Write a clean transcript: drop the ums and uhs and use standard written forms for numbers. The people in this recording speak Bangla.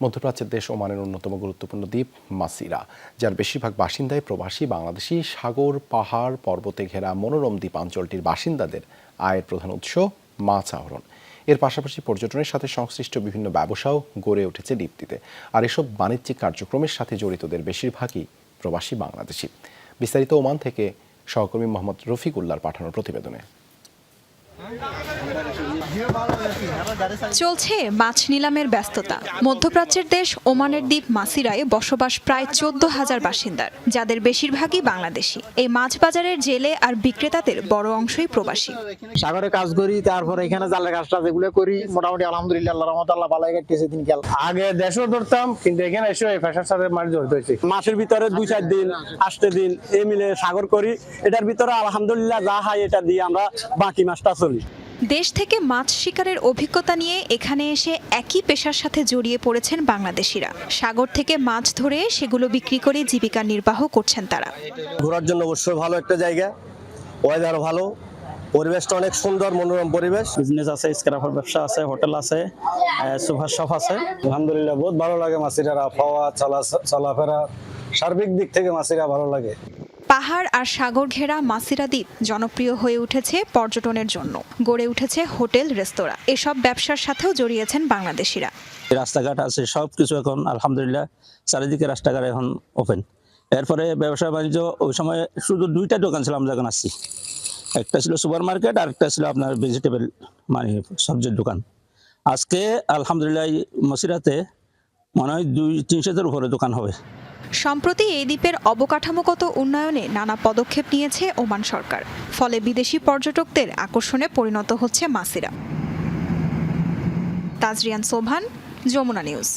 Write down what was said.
মধ্যপ্রাচ্যের দেশ ওমানের অন্যতম গুরুত্বপূর্ণ দ্বীপ মাসিরা, যার বেশিরভাগ বাসিন্দাই প্রবাসী বাংলাদেশি। সাগর, পাহাড়, পর্বতে ঘেরা মনোরম দ্বীপাঞ্চলটির বাসিন্দাদের আয়ের প্রধান উৎস মাছ আহরণ। এর পাশাপাশি পর্যটনের সাথে সংশ্লিষ্ট বিভিন্ন ব্যবসাও গড়ে উঠেছে দ্বীপটিতে। আর এসব বাণিজ্যিক কার্যক্রমের সাথে জড়িতদের বেশিরভাগই প্রবাসী বাংলাদেশি। বিস্তারিত ওমান থেকে সহকর্মী মোহাম্মদ রফিকুল্লাহর পাঠানো প্রতিবেদনে। চলছে মাছ নিলামের ব্যস্ততা। মধ্যপ্রাচ্যের দেশ ওমানের দ্বীপ মাসিরায় বসবাস প্রায় 14,000 বাসিন্দার, যাদের বেশিরভাগই বাংলাদেশি। এই মাছ বাজারের জেলে আর বিক্রেতাদের বড় অংশই প্রবাসী। সাগরে কাজ করি, তারপরে এখানে জালের কাজটা যেগুলো করি মোটামুটি আলহামদুলিল্লাহ আল্লাহর রহমতে আল্লাহ ভালো কাটতেছে দিনকাল। আগে দেশও ধরতাম, কিন্তু এখানে এসে এই পেশার সাথে মাছ ধরতে হয়েছে। মাসের ভিতরে 2-4 দিন 8 দিন এই মিলে সাগর করি। এটার ভিতরে আলহামদুলিল্লাহ যা হয় এটা দিয়ে আমরা বাকি মাসটা চলি। দেশ থেকে মাছ শিকারের অভিজ্ঞতা নিয়ে এখানে এসে একই পেশার সাথে জড়িয়ে পড়েছেন বাংলাদেশিরা। সাগর থেকে মাছ ধরে সেগুলো বিক্রি করে জীবিকা নির্বাহ করছেন তারা। ঘোরার জন্য অবশ্যই ভালো একটা জায়গা, ওয়েদার ভালো, পরিবেশটা অনেক সুন্দর, মনোরম পরিবেশ। বিজনেস আছে, স্ক্র্যাপার ব্যবসা আছে, হোটেল আছে, সুপার শপ আছে। আলহামদুলিল্লাহ বহুত ভালো লাগে মাসিরার আবহাওয়া, চলাফেরা, সার্বিক দিক থেকে মাসিরা ভালো লাগে। পাহাড় আর সাগর ঘেরা মাসিরা দ্বীপ জনপ্রিয় হয়ে উঠেছে পর্যটনের জন্য। গড়ে উঠেছে হোটেল, রেস্তোরাঁ। এসব ব্যবসার সাথেও জড়িয়েছেন বাংলাদেশিরা। রাস্তাঘাট আছে, সবকিছু এখন আলহামদুলিল্লাহ চারিদিকে রাস্তাঘাট এখন ওপেন। এরপরে ব্যবসা বাণিজ্য ওই সময় শুধু 2টা দোকান ছিল, আমরা যখন আসছি। একটা ছিল সুপার মার্কেট আর একটা ছিল আপনার ভেজিটেবল মানে সবজির দোকান। আজকে আলহামদুলিল্লাহ মসিরাতে মনে হয় 200-300-এর উপরে দোকান হবে। সম্প্রতি এই দ্বীপের অবকাঠামোগত উন্নয়নে নানা পদক্ষেপ নিয়েছে ওমান সরকার। ফলে বিদেশি পর্যটকদের আকর্ষণে পরিণত হচ্ছে মাসিরা। তাজরিয়ান সোবহান, যমুনা নিউজ।